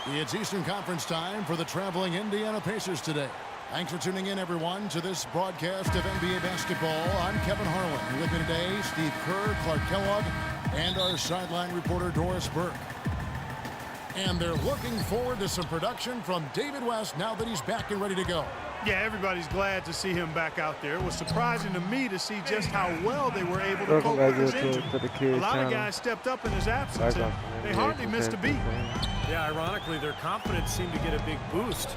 It's Eastern Conference time for the traveling Indiana Pacers today. Thanks for tuning in, everyone, to this broadcast of NBA basketball. I'm Kevin Harlan. And with me today, Steve Kerr, Clark Kellogg, and our sideline reporter, Doris Burke. And they're looking forward to some production from David West now that he's back and ready to go. Yeah, everybody's glad to see him back out there. It was surprising to me to see just how well they were able to cope with his injury. A lot of guys stepped up in his absence, and they hardly missed a beat. Yeah, ironically, their confidence seemed to get a big boost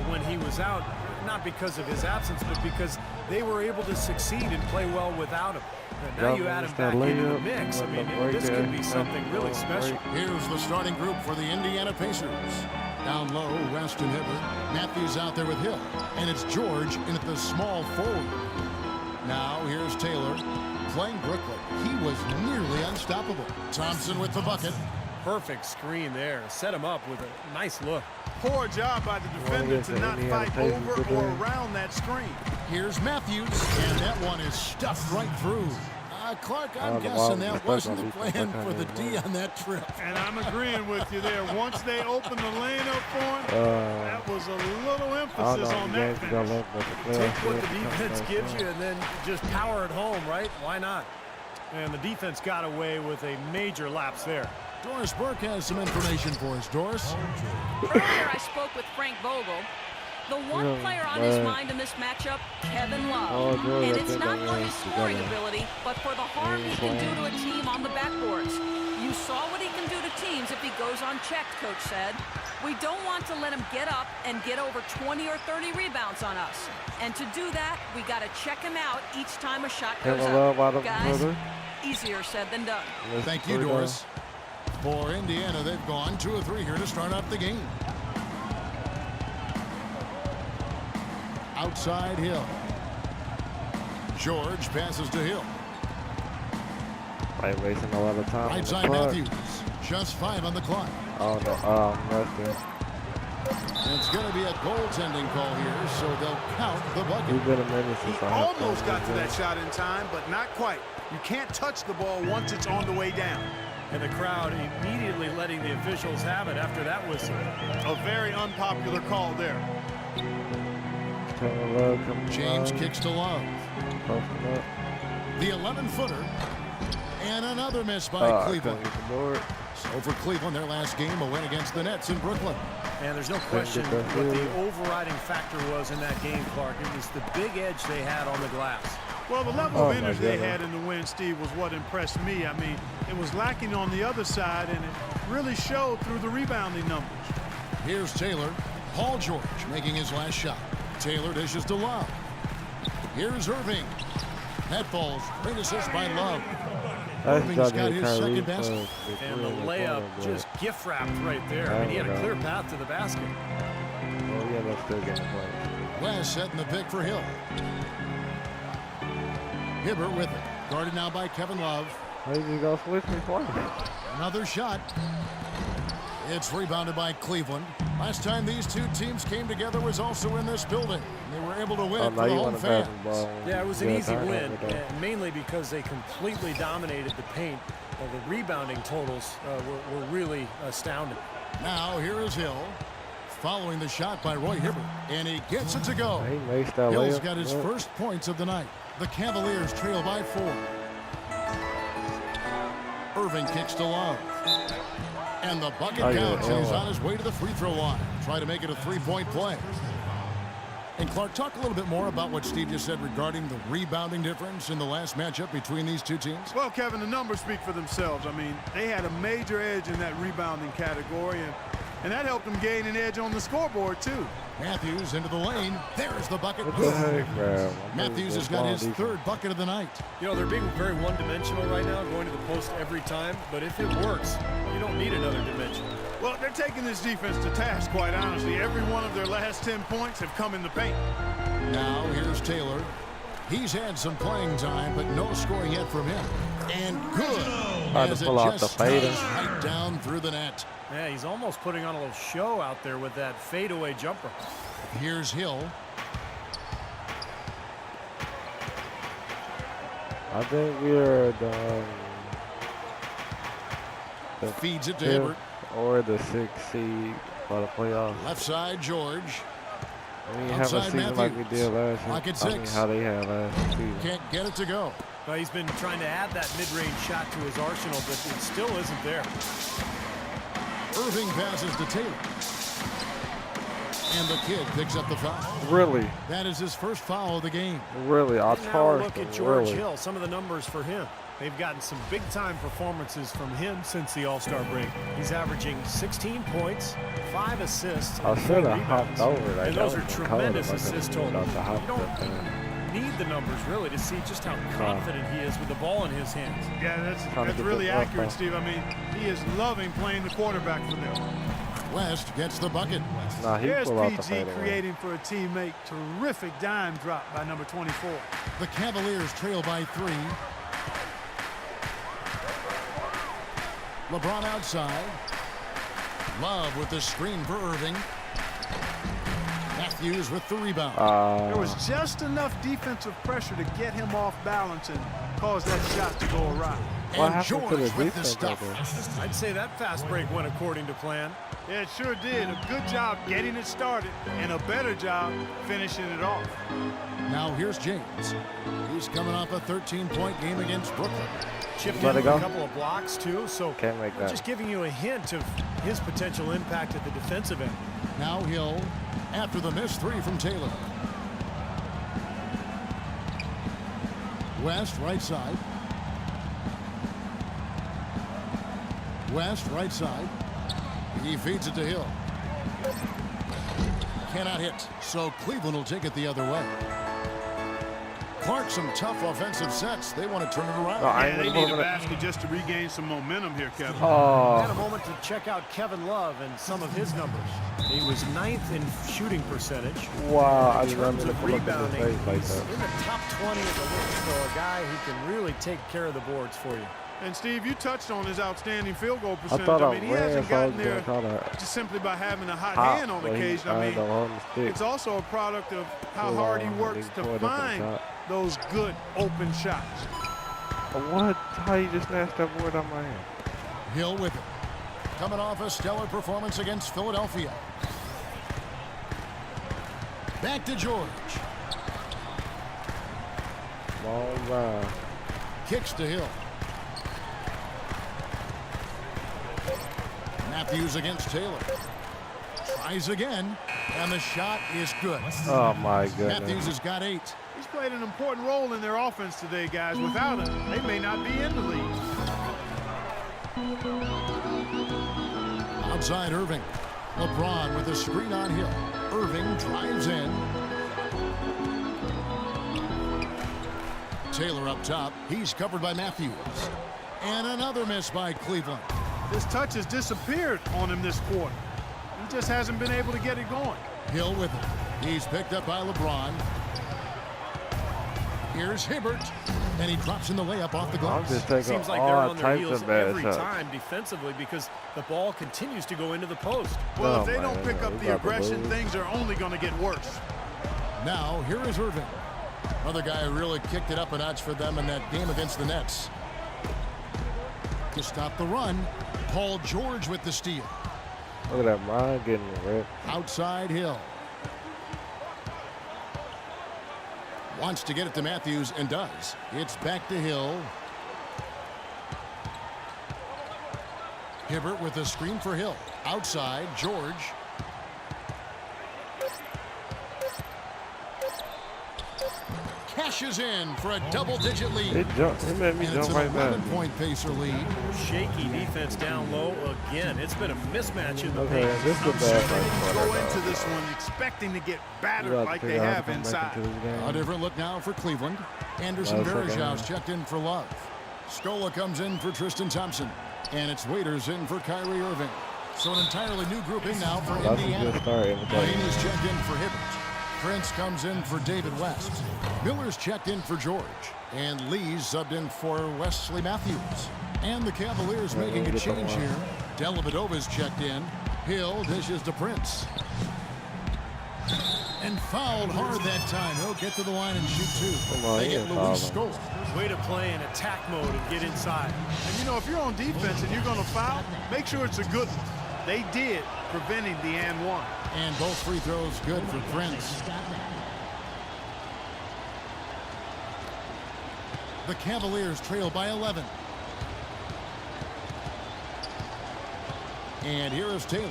when he was out, not because of his absence, but because they were able to succeed and play well without him. And now you add him back into the mix. I mean, this could be something really special. Here's the starting group for the Indiana Pacers. Down low, West and Hibbert. Matthews out there with Hill. And it's George in at the small forward. Now here's Taylor playing Brooklyn. He was nearly unstoppable. Thompson with the bucket. Perfect screen there. Set him up with a nice look. Poor job by the defender to not fight over or around that screen. Here's Matthews, and that one is stuffed right through. Clark, I'm guessing that wasn't the plan for the D on that trip. And I'm agreeing with you there. Once they opened the lane up for him, that was a little emphasis on that finish. Take what the defense gives you and then just power it home, right? Why not? And the defense got away with a major lapse there. Doris Burke has some information for us. Doris? Earlier I spoke with Frank Vogel. The one player on his mind in this matchup, Kevin Love. And it's not for his scoring ability, but for the harm he can do to a team on the backboards. You saw what he can do to teams if he goes unchecked, Coach said. We don't want to let him get up and get over 20 or 30 rebounds on us. And to do that, we got to check him out each time a shot goes up. Guys, easier said than done. Thank you, Doris. For Indiana, they've gone 2 of 3 here to start off the game. Outside Hill. George passes to Hill. Right, wasting a lot of time. Right side Matthews. Just 5 on the clock. Oh no, It's going to be a goaltending call here, so they'll count the bucket. He almost got to that shot in time, but not quite. You can't touch the ball once it's on the way down. And the crowd immediately letting the officials have it after that was a very unpopular call there. James kicks to Love. The 11-footer. And another miss by Cleveland. So for Cleveland, their last game, a win against the Nets in Brooklyn. And there's no question what the overriding factor was in that game, Clark. It was the big edge they had on the glass. Well, the level of energy they had in the win, Steve, was what impressed me. I mean, it was lacking on the other side, and it really showed through the rebounding numbers. Here's Taylor. Paul George making his last shot. Taylor dishes to Love. Here's Irving. That ball's great assist by Love. Irving's got his second basket. And the layup just gift wrapped right there. I mean, he had a clear path to the basket. Oh, yeah, that's still getting played. West setting the pick for Hill. Hibbert with it. Guarded now by Kevin Love. Another shot. It's rebounded by Cleveland. Last time these two teams came together was also in this building. They were able to win it for the home fans. Yeah, it was an easy win, mainly because they completely dominated the paint. The rebounding totals were really astounding. Now here is Hill, following the shot by Roy Hibbert, and he gets it to go. Hill's got his first points of the night. The Cavaliers trail by 4. Irving kicks to Love. And the bucket counts, and he's on his way to the free throw line. Try to make it a 3-point play. And Clark, talk a little bit more about what Steve just said regarding the rebounding difference in the last matchup between these two teams. Well, Kevin, the numbers speak for themselves. I mean, they had a major edge in that rebounding category, and that helped them gain an edge on the scoreboard, too. Matthews into the lane. There's the bucket. Matthews has got his 3rd bucket of the night. You know, they're being very one-dimensional right now, going to the post every time. But if it works, you don't need another dimension. Well, they're taking this defense to task, quite honestly. Every one of their last 10 points have come in the paint. Now here's Taylor. He's had some playing time, but no scoring yet from him. And good. As it just right down through the net. Yeah, he's almost putting on a little show out there with that fadeaway jumper. Here's Hill. I think we're done. Feeds it to Hibbert. Or the 6th seed for the playoffs. Left side, George. We didn't have a season like we did last year. Lock at 6. I mean, how they had last season. Can't get it to go. Well, he's been trying to add that mid-range shot to his arsenal, but it still isn't there. Irving passes to Taylor. And the kid picks up the foul. Really? That is his first foul of the game. Really? I'll charge. Look at George Hill, some of the numbers for him. They've gotten some big-time performances from him since the All-Star break. He's averaging 16 points, 5 assists, and 4 rebounds. And those are tremendous assist totals. You don't need the numbers, really, to see just how confident he is with the ball in his hands. Yeah, that's really accurate, Steve. I mean, he is loving playing the quarterback for them. West gets the bucket. Here's PG creating for a teammate. Terrific dime drop by number 24. The Cavaliers trail by 3. LeBron outside. Love with the screen for Irving. Matthews with the rebound. There was just enough defensive pressure to get him off balance and cause that shot to go awry. And George with the stuff. I'd say that fast break went according to plan. Yeah, it sure did. A good job getting it started and a better job finishing it off. Now here's James. He's coming off a 13-point game against Brooklyn. Chipped in with a couple of blocks, too, so can't make that. Just giving you a hint of his potential impact at the defensive end. Now Hill after the missed 3 from Taylor. West right side. West right side. He feeds it to Hill. Cannot hit, so Cleveland will take it the other way. Clark, some tough offensive sets. They want to turn it around. Yeah, they need a basket just to regain some momentum here, Kevin. Had a moment to check out Kevin Love and some of his numbers. He was 9th in shooting percentage. Wow, I in terms of rebounding, he's in the top 20 of the league, so a guy who can really take care of the boards for you. And Steve, you touched on his outstanding field goal percentage. I mean, he hasn't gotten there just simply by having a hot hand on occasion. I mean, it's also a product of how hard he works to find those good open shots. What? How you just snatched that board on my hand? Hill with it. Coming off a stellar performance against Philadelphia. Back to George. Long run. Kicks to Hill. Matthews against Taylor. Tries again, and the shot is good. Oh, my goodness. Matthews has got 8. He's played an important role in their offense today, guys. Without him, they may not be in the lead. Outside Irving. LeBron with a screen on Hill. Irving drives in. Taylor up top. He's covered by Matthews. And another miss by Cleveland. This touch has disappeared on him this quarter. He just hasn't been able to get it going. Hill with it. He's picked up by LeBron. Here's Hibbert. And he drops in the layup off the glass. Seems like they're on their heels every time defensively because the ball continues to go into the post. Well, if they don't pick up the aggression, things are only going to get worse. Now, here is Irving. Another guy who really kicked it up a notch for them in that game against the Nets. To stop the run, Paul George with the steal. Look at that Ryan getting ripped. Outside Hill. Wants to get it to Matthews and does. It's back to Hill. Hibbert with a screen for Hill. Outside, George. Cashes in for a double-digit lead. It made me jump right there. 11-point Pacer lead. Shaky defense down low again. It's been a mismatch in the Okay, paint. this is a bad Go into this one expecting to get battered like they have inside. A different look now for Cleveland. Anderson Varejau's checked in for Love. Scola comes in for Tristan Thompson. And it's Waiters in for Kyrie Irving. So an entirely new group in now for Indiana. Laney's checked in for Hibbert. Prince comes in for David West. Miller's checked in for George. And Lee's subbed in for Wesley Matthews. And the Cavaliers making a change here. Dellavedova's checked in. Hill dishes to Prince. And fouled hard that time. He'll get to the line and shoot two. Come on, they get Luis Scola. Way to play in attack mode and get inside. And, you know, if you're on defense and you're going to foul, make sure it's a good one. They did, preventing the and one. And both free throws good for Prince. The Cavaliers trail by 11. And here is Taylor.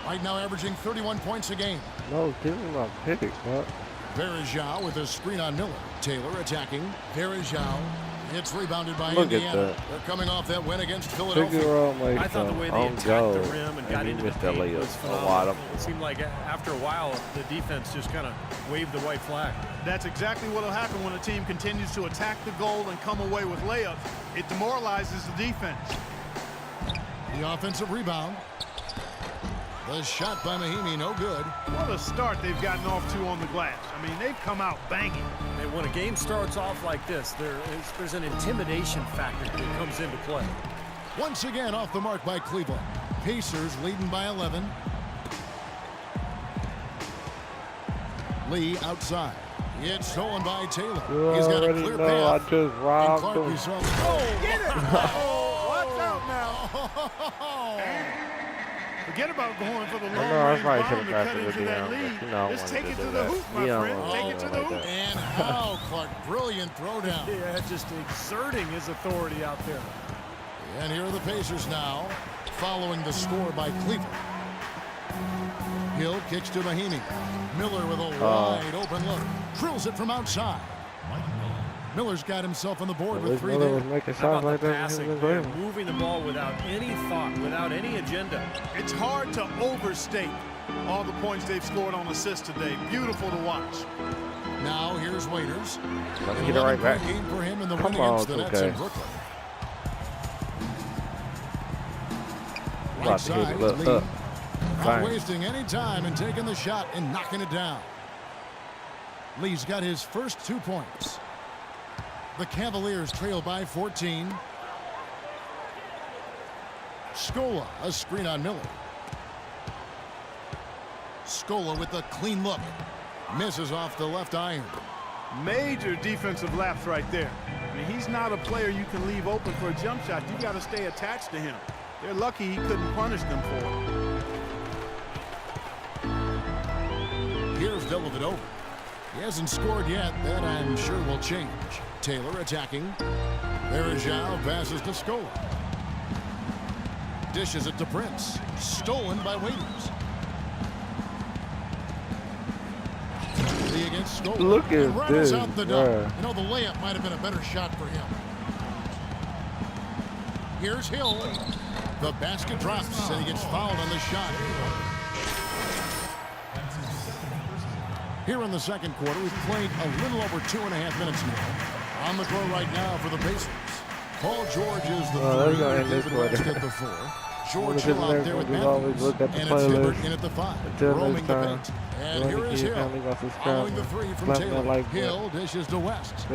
Right now averaging 31 points a game. No, give me my pick, bro. Verajao with a screen on Miller. Taylor attacking. Verajao. It's rebounded by Look Indiana. at that. They're coming off that win against Philadelphia. I thought the way they attacked the rim and got into the paint was phenomenal. It seemed like after a while, the defense just kind of waved the white flag. That's exactly what will happen when a team continues to attack the goal and come away with layups. It demoralizes the defense. The offensive rebound. The shot by Mahimi, no good. What a start they've gotten off to on the glass. I mean, they've come out banging. And when a game starts off like this, there's an intimidation factor that comes into play. Once again off the mark by Cleveland. Pacers leading by 11. Lee outside. It's stolen by Taylor. He's got a clear path. I just robbed him. Oh, get it! Oh, watch out now. Forget about going for the long-range bomb to cut into that lead. Just take it to the hoop, my friend. Take it to the hoop. And how Clark, brilliant throwdown. Yeah, just exerting his authority out there. And here are the Pacers now, following the score by Cleveland. Hill kicks to Mahimi. Miller with a wide open look. Drills it from outside. Miller's got himself on the board with 3 there. How about the passing? They're moving the ball without any thought, without any agenda. It's hard to overstate all the points they've scored on assists today. Beautiful to watch. Now here's Waiters. Let me get it right back. Game for him in the win against the Nets in Brooklyn. Right side, Lee. Not wasting any time and taking the shot and knocking it down. Lee's got his first 2 points. The Cavaliers trail by 14. Scola, a screen on Miller. Scola with a clean look. Misses off the left iron. Major defensive lapse right there. I mean, he's not a player you can leave open for a jump shot. You got to stay attached to him. They're lucky he couldn't punish them for it. Here's Dellavedova. He hasn't scored yet. That I'm sure will change. Taylor attacking. Verajao passes to Scola. Dishes it to Prince. Stolen by Waiters. Lee against Scola. Look at this. Out the dunk. You know, the layup might have been a better shot for him. Here's Hill. The basket drops and he gets fouled on the shot. Here in the second quarter, we've played a little over 2.5 minutes now. On the court right now for the Pacers. Paul George is the 3. David West at the 4. George Hill out there with Matthews. And it's Hibbert in at the 5. Roaming the paint. And here is Hill. Following the 3 from Taylor. Hill dishes to West.